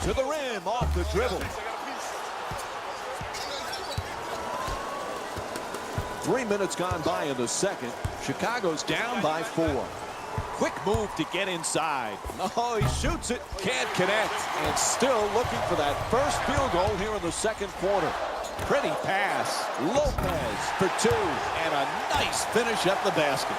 To the rim, off the dribble. 3 minutes gone by in the second. Chicago's down by 4. Quick move to get inside. Oh, he shoots it, can't connect, and still looking for that first field goal here in the second quarter. Pretty pass. Lopez for 2, and a nice finish at the basket.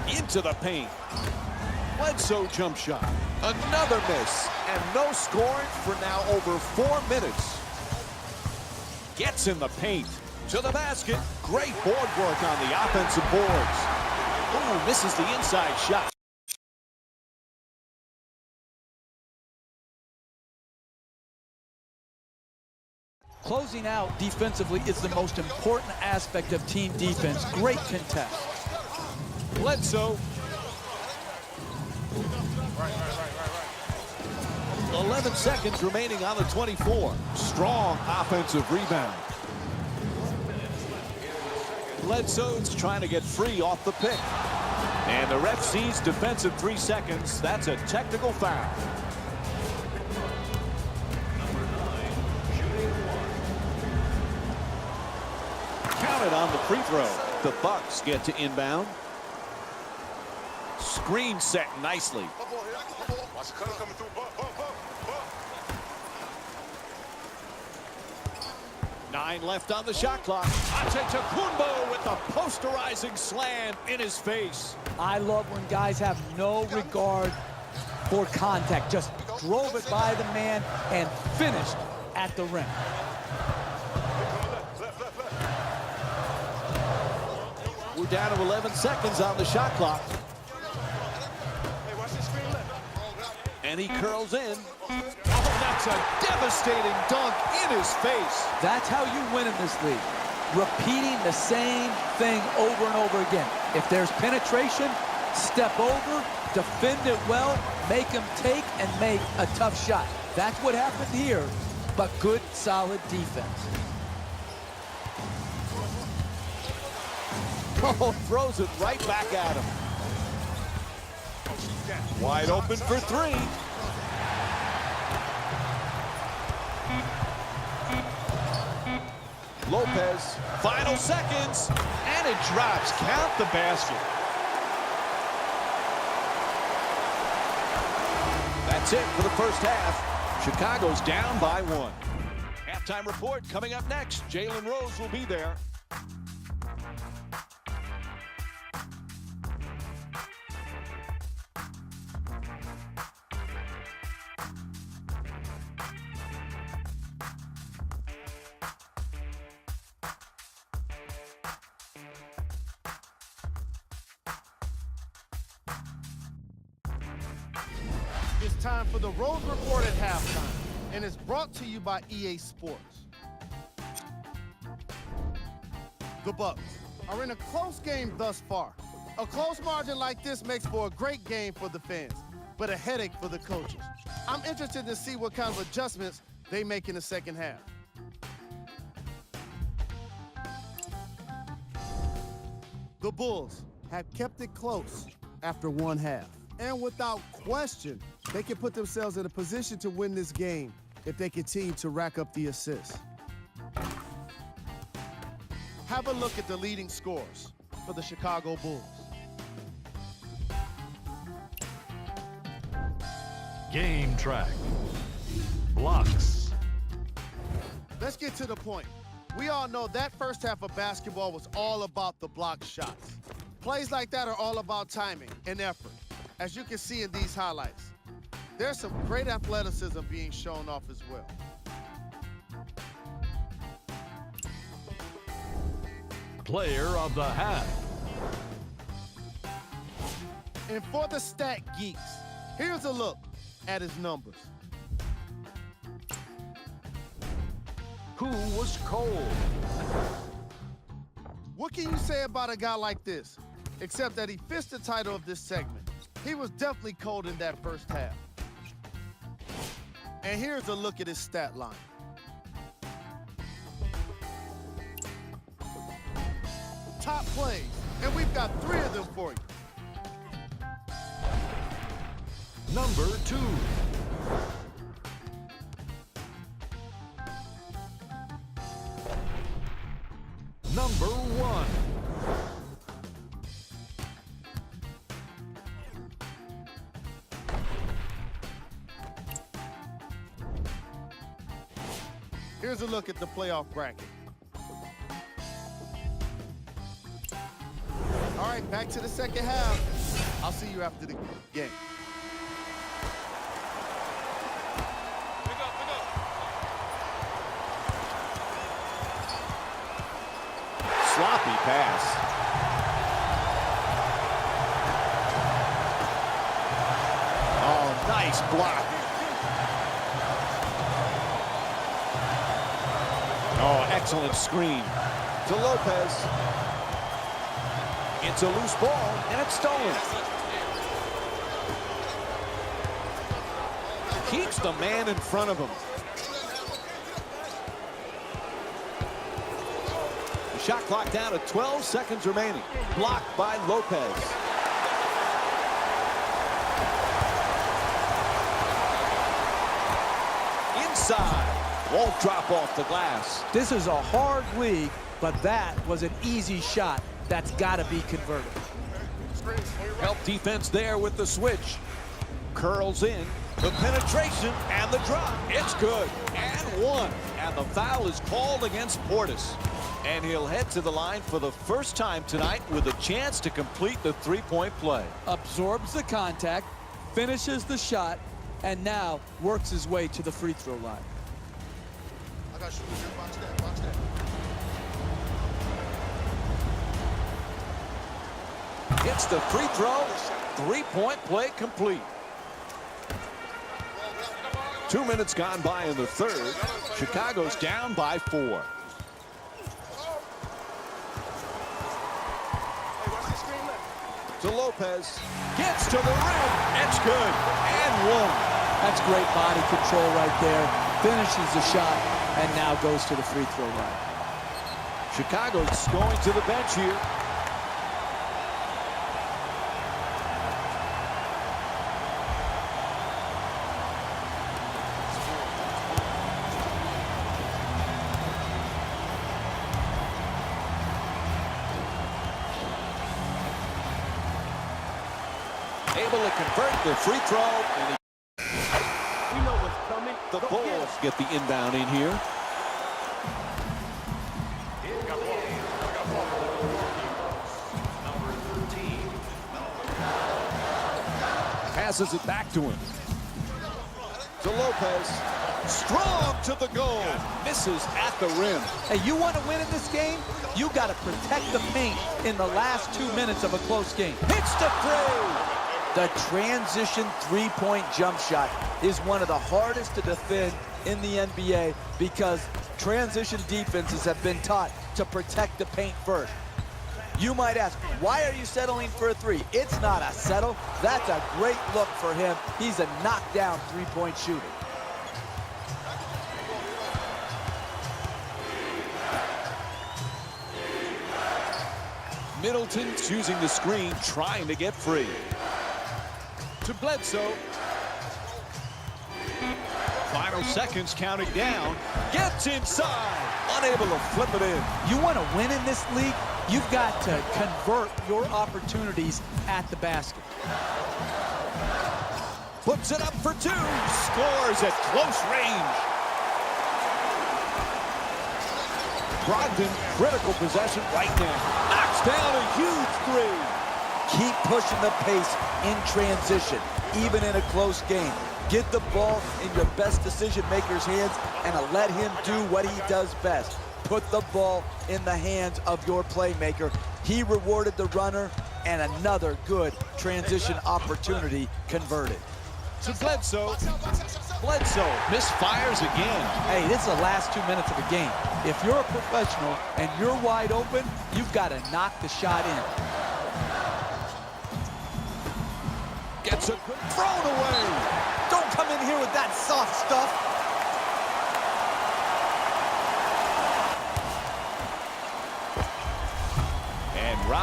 Into the paint. Bledsoe jump shot. Another miss. And no scoring for now over 4 minutes. Gets in the paint. To the basket. Great board work on the offensive boards. Ooh, misses the inside shot. Closing out defensively is the most important aspect of team defense. Great contest. Bledsoe. 11 seconds remaining on the 24. Strong offensive rebound. Bledsoe's trying to get free off the pick. And the ref sees defensive 3 seconds. That's a technical foul. Counted on the free throw. The Bucks get to inbound. Screen set nicely. 9 left on the shot clock. Antetokounmpo with the posterizing slam in his face. I love when guys have no regard for contact. Just drove it by the man and finished at the rim. We're down to 11 seconds on the shot clock. And he curls in. Oh, that's a devastating dunk in his face. That's how you win in this league. Repeating the same thing over and over again. If there's penetration, step over, defend it well, make him take and make a tough shot. That's what happened here, but good, solid defense. Oh, throws it right back at him. Wide open for 3. Lopez, final seconds, and it drops. Count the basket. That's it for the first half. Chicago's down by 1. Halftime report coming up next. Jalen Rose will be there. It's time for the Rose Report at halftime, and it's brought to you by EA Sports. The Bucks are in a close game thus far. A close margin like this makes for a great game for the fans, but a headache for the coaches. I'm interested to see what kind of adjustments they make in the second half. The Bulls have kept it close after one half. And without question, they can put themselves in a position to win this game if they continue to rack up the assists. Have a look at the leading scores for the Chicago Bulls. Game track. Blocks. Let's get to the point. We all know that first half of basketball was all about the block shots. Plays like that are all about timing and effort, as you can see in these highlights. There's some great athleticism being shown off as well. Player of the half. And for the stat geeks, here's a look at his numbers. Who was cold? What can you say about a guy like this, except that he fits the title of this segment? He was definitely cold in that first half. And here's a look at his stat line. top plays, and we've got 3 of them for you. Number 2. Number 1. Here's a look at the playoff bracket. All right, back to the second half. I'll see you after the game. Sloppy pass. Oh, nice block. Oh, excellent screen to Lopez. It's a loose ball, and it's stolen. Keeps the man in front of him. The shot clock down to 12 seconds remaining. Blocked by Lopez. Inside. Won't drop off the glass. This is a hard league, but that was an easy shot that's got to be converted. Help defense there with the switch. Curls in. The penetration and the drop. It's good. And one. And the foul is called against Portis. And he'll head to the line for the first time tonight with a chance to complete the three-point play. Absorbs the contact, finishes the shot, and now works his way to the free throw line. I got shooters here. Watch that. Watch that. Hits the free throw. Three-point play complete. 2 minutes gone by in the third. Chicago's down by 4. To Lopez. Gets to the rim. It's good. And one. That's great body control right there. Finishes the shot and now goes to the free throw line. Chicago's going to the bench here. Able to convert the free throw. And We know what's coming. the Bulls get the inbound in here. Passes it back to him. To Lopez. Strong to the goal. Misses at the rim. Hey, you want to win in this game? You got to protect the paint in the last 2 minutes of a close game. Hits the three. The transition three-point jump shot is one of the hardest to defend in the NBA because transition defenses have been taught to protect the paint first. You might ask, why are you settling for a three? It's not a settle. That's a great look for him. He's a knockdown three-point shooter. Middleton's using the screen, trying to get free. To Bledsoe. Final seconds counting down. Gets inside. Unable to flip it in. You want to win in this league? You've got to convert your opportunities at the basket. Puts it up for two. Scores at close range. Brogdon, critical possession right now. Knocks down a huge three. Keep pushing the pace in transition, even in a close game. Get the ball in your best decision-maker's hands and let him do what he does best. Put the ball in the hands of your playmaker. He rewarded the runner, and another good transition opportunity converted. To Bledsoe. Bledsoe misfires again. Hey, this is the last 2 minutes of a game. If you're a professional and you're wide open, you've got to knock the shot in. Gets a good thrown away. Don't come in here with that soft stuff.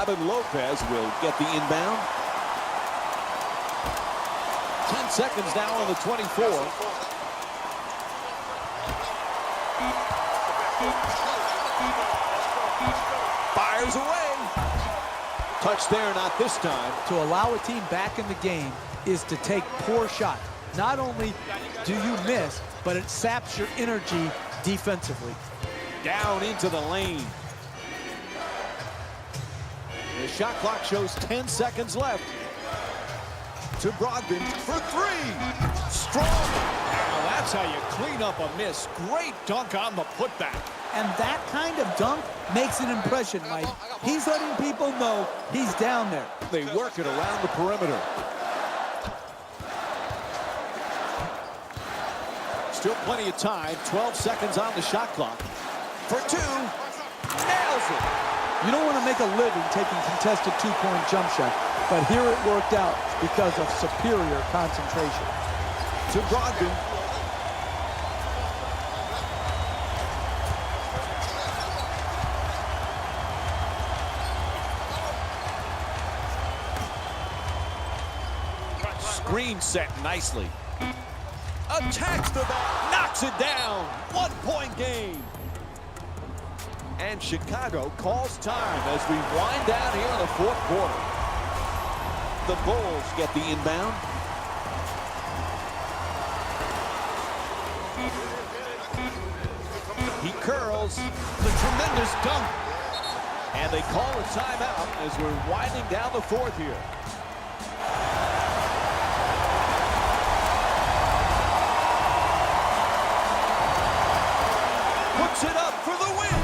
Robin Lopez will get the inbound. 10 seconds now on the 24. Fires away. Touch there, not this time. To allow a team back in the game is to take poor shots. Not only do you miss, but it saps your energy defensively. Down into the lane. The shot clock shows 10 seconds left. To Brogdon for three. Strong. Now that's how you clean up a miss. Great dunk on the putback. And that kind of dunk makes an impression, Mike. He's letting people know he's down there. They work it around the perimeter. Still plenty of time. 12 seconds on the shot clock. For two. Nails it. You don't want to make a living taking contested two-point jump shots, but here it worked out because of superior concentration. To Brogdon. Screen set nicely. Attacks the ball, knocks it down. 1-point game. And Chicago calls time as we wind down here in the fourth quarter. The Bulls get the inbound. He curls. The tremendous dunk. And they call a timeout as we're winding down the fourth here. Puts it up for the win.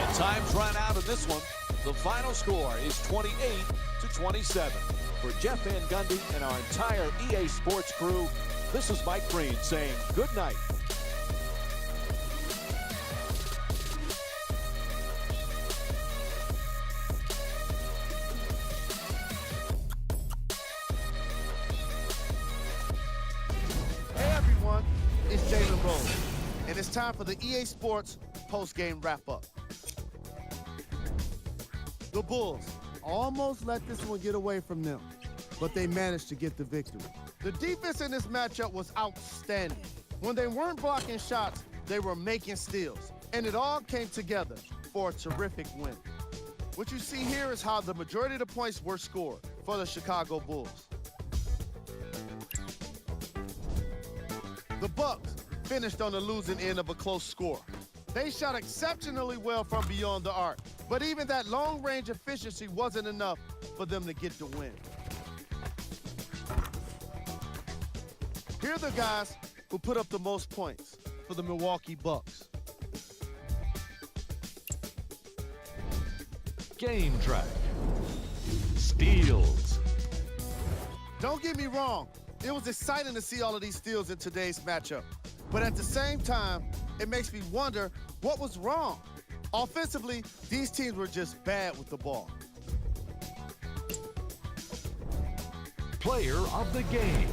And time's run out of this one. The final score is 28-27. For Jeff Van Gundy and our entire EA Sports crew, this is Mike Breen saying good night. It's Jalen Rose, and it's time for the EA Sports post-game wrap-up. The Bulls almost let this one get away from them, but they managed to get the victory. The defense in this matchup was outstanding. When they weren't blocking shots, they were making steals, and it all came together for a terrific win. What you see here is how the majority of the points were scored for the Chicago Bulls. The Bucks finished on the losing end of a close score. They shot exceptionally well from beyond the arc, but even that long-range efficiency wasn't enough for them to get the win. Here are the guys who put up the most points for the Milwaukee Bucks. Game track. Steals. Don't get me wrong, it was exciting to see all of these steals in today's matchup. But at the same time, it makes me wonder what was wrong. Offensively, these teams were just bad with the ball. Player of the game.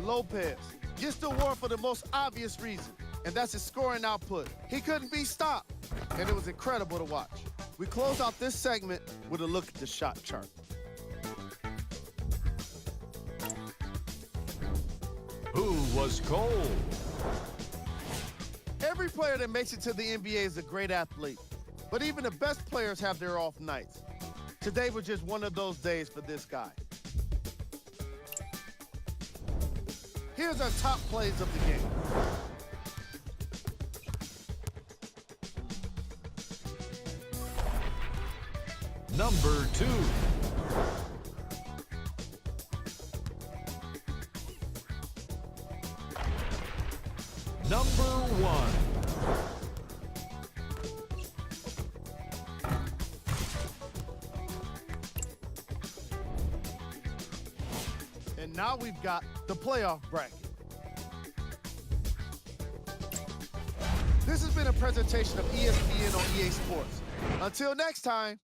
Lopez gets the award for the most obvious reason, and that's his scoring output. He couldn't be stopped, and it was incredible to watch. We close out this segment with a look at the shot chart. Who was cold? Every player that makes it to the NBA is a great athlete, but even the best players have their off nights. Today was just one of those days for this guy. Here's our top plays of the game. Number 2. Number 1. And now we've got the playoff bracket. This has been a presentation of ESPN on EA Sports. Until next time,